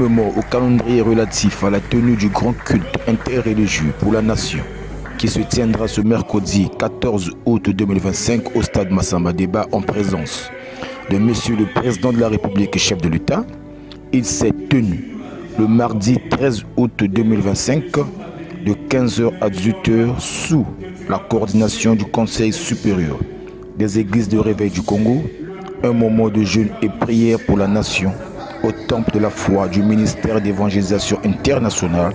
conformément au calendrier relatif à la tenue du grand culte interreligieux pour la nation, qui se tiendra ce mercredi 14 août 2025 au stade Massamba Débat en présence de Monsieur le Président de la République et chef de l'État. Il s'est tenu le mardi 13 août 2025 de 15h à 18h sous la coordination du Conseil supérieur des églises de réveil du Congo, un moment de jeûne et prière pour la nation au temple de la foi du ministère d'évangélisation internationale,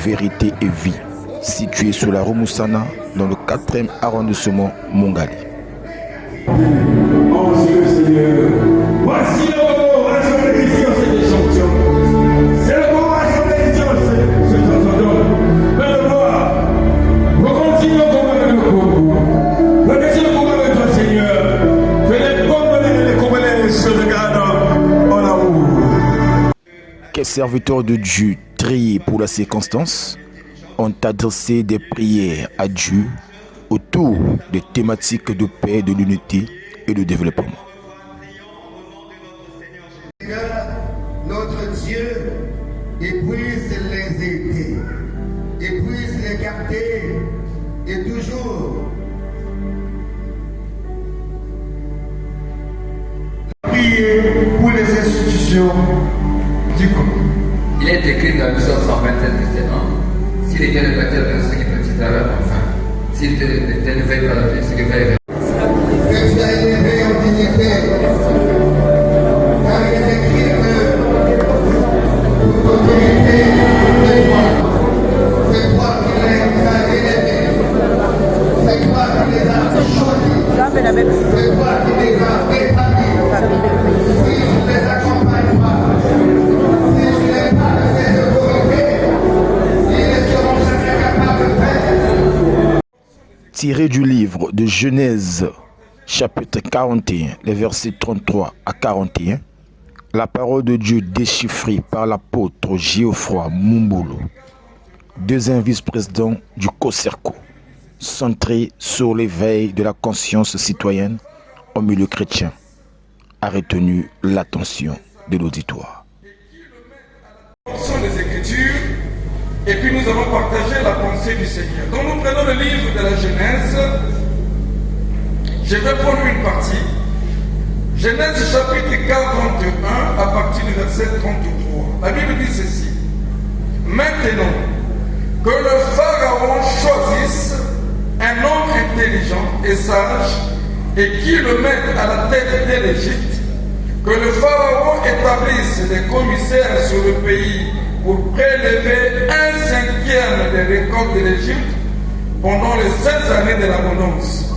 Vérité et Vie, situé sur la rue Moussana dans le 4e arrondissement Mongali. Voici le moment à son édition, c'est des champions. C'est le moment à son édition, c'est transcendant. Mais le voir, vous continuez au combat avec le Congo. Vous continuez au combat avec toi, Seigneur. Que les Congolais se regardent en amour. Quels serviteurs de Dieu triés pour la circonstance ont adressé des prières à Dieu autour des thématiques de paix, de l'unité et de développement. Notre Dieu épuise les aider, épuise les capter et toujours prier pour les institutions du Congo. Il est écrit dans le Psaume 127, verset 1. Si l'Éternel ne bâtit la ce qui petit alors enfin. S'il ne veille pas la vie, ce qui veille. Que tu as élevé en dignité. Car il est écrit que toute autorité est toi. C'est toi qui les as élevés. C'est toi qui les as choisis. C'est toi qui les as établis. Si tu ne les accompagnes pas, si tu n'es pas de ces autorités, ils ne seront jamais capables de faire. Tiré du livre de Genèse, chapitre 41, les versets 33 à 41, la parole de Dieu déchiffrée par l'apôtre Geoffroy Mumbolo, deuxième vice-président du COSERCO, centré sur l'éveil de la conscience citoyenne au milieu chrétien, a retenu l'attention de l'auditoire. Des Écritures, et puis nous allons partager la pensée du Seigneur. Donc nous prenons le livre de la Genèse. Je vais prendre une partie. Genèse chapitre 41 à partir du verset 33. La Bible dit ceci. Maintenant que le Pharaon choisisse un homme intelligent et sage et qui le mette à la tête de l'Égypte, que le Pharaon établisse des commissaires sur le pays pour prélever 1/5 des récoltes de l'Égypte pendant les 16 années de l'abondance,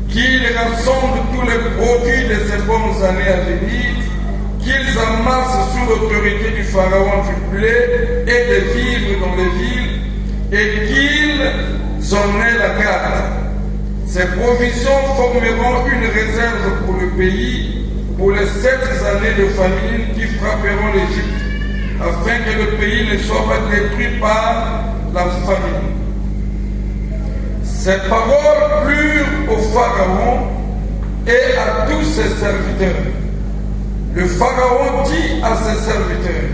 qu'ils rassemblent tous les produits de ces bonnes années à venir, qu'ils amassent sous l'autorité du Pharaon du blé et des vivres dans les villes, et qu'ils en aient la garde. Ces provisions formeront une réserve pour le pays pour les 7 années de famine qui frapperont l'Égypte, afin que le pays ne soit pas détruit par la famine. Ces paroles plurent au Pharaon et à tous ses serviteurs. Le Pharaon dit à ses serviteurs,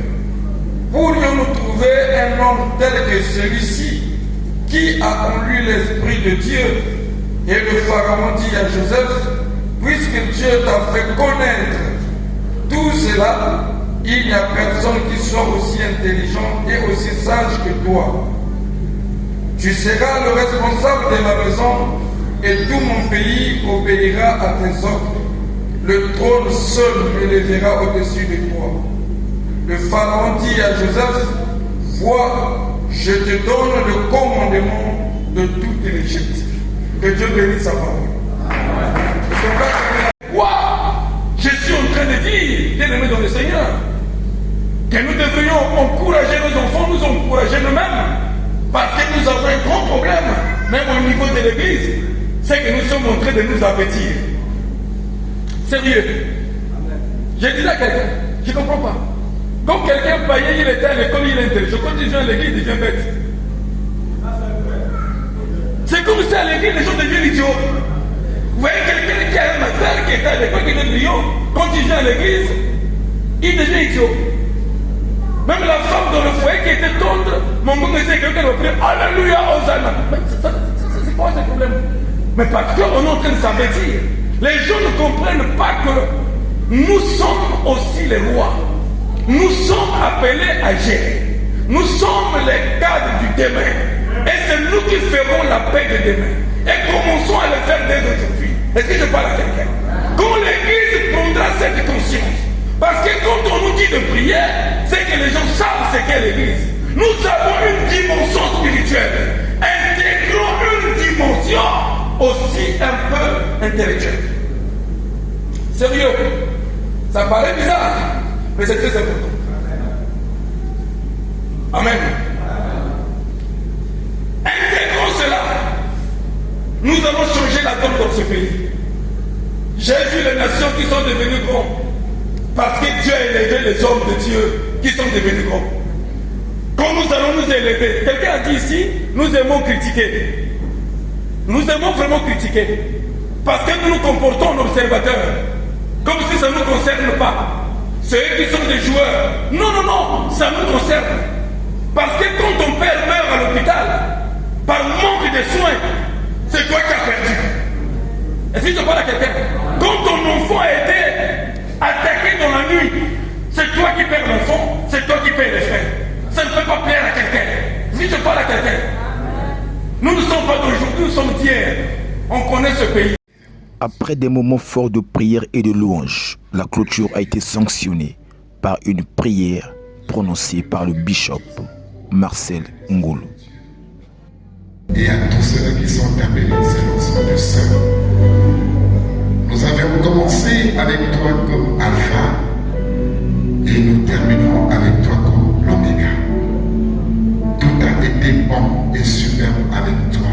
pourrions-nous trouver un homme tel que celui-ci qui a en lui l'Esprit de Dieu? Et le Pharaon dit à Joseph, puisque Dieu t'a fait connaître tout cela, il n'y a personne qui soit aussi intelligent et aussi sage que toi. Tu seras le responsable de ma maison et tout mon pays obéira à tes ordres. Le trône seul m'élèvera au-dessus de toi. Le Pharaon dit à Joseph, vois, je te donne le commandement de toute l'Égypte. Que Dieu bénisse sa parole. Quoi? Je suis en train de dire, bien-aimés dans le Seigneur, que nous devrions encourager nos enfants, nous encourager nous-mêmes, parce que nous avons un grand problème, même au niveau de l'Église, c'est que nous sommes en train de nous appétir. Sérieux. Je disais à quelqu'un, je ne comprends pas. Quand quelqu'un païen, il était à l'école, il est intelligent. Quand il vient à l'église, il devient bête. C'est comme ça à l'église, les gens deviennent idiots. Vous voyez quelqu'un qui a un master, qui était à l'école, qui est brillant, quand il vient à l'église, il devient idiot. Même la femme dans le foyer qui était tendre, mon gars disait quelqu'un va prier, Alléluia, Hosanna. Mais c'est quoi ce problème? Mais parce qu'on est en train de s'avertir. Les gens ne comprennent pas que nous sommes aussi les rois. Nous sommes appelés à gérer. Nous sommes les cadres du demain. Et c'est nous qui ferons la paix de demain. Et commençons à le faire dès aujourd'hui. Est-ce que je parle à quelqu'un? Quand l'Église prendra cette conscience, parce que quand on nous dit de prier, c'est que les gens savent ce qu'est l'Église. Nous avons une dimension spirituelle. Intégrons une dimension aussi un peu intellectuelle. Sérieux, ça paraît bizarre, mais c'est très important. Amen. Intégrons cela. Nous allons changer la donne dans ce pays. J'ai vu les nations qui sont devenues grandes parce que Dieu a élevé les hommes de Dieu qui sont devenus grands. Quand nous allons nous élever, quelqu'un a dit ici, nous aimons critiquer. Nous aimons vraiment critiquer parce que nous nous comportons en observateurs, comme si ça ne nous concerne pas. Ceux qui sont des joueurs, non, ça nous concerne. Parce que quand ton père meurt à l'hôpital, par manque de soins, c'est toi qui as perdu. Est-ce que je parle à quelqu'un? Quand ton enfant a été attaqué dans la nuit, c'est toi qui perds l'enfant, c'est toi qui perds les frères. Ça ne peut pas plaire à quelqu'un. Si je parle à quelqu'un, nous ne sommes pas d'aujourd'hui, nous sommes d'hier. On connaît ce pays. Après des moments forts de prière et de louange, la clôture a été sanctionnée par une prière prononcée par le bishop Marcel Ngoulou. Et à tous ceux qui sont appelés selon son dessein. Nous avions commencé avec toi comme Alpha et nous terminerons avec toi comme l'Oméga. Tout a été bon et superbe avec toi.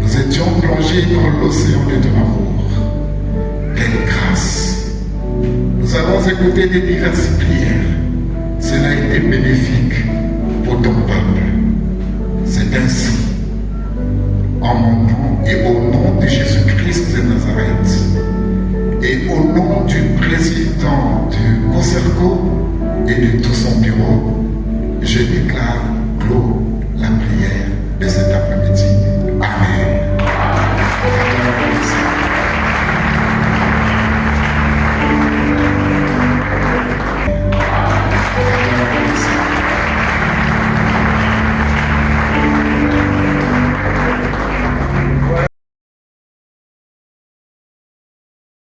Nous étions plongés dans l'océan de ton amour. Quelle grâce! Nous avons écouté des diverses prières. Cela a été bénéfique pour ton peuple. C'est ainsi, en mon nom et au nom de Jésus-Christ de Nazareth, et au nom du président du COSERCO et de tout son bureau, je déclare clos la prière de cet après-midi.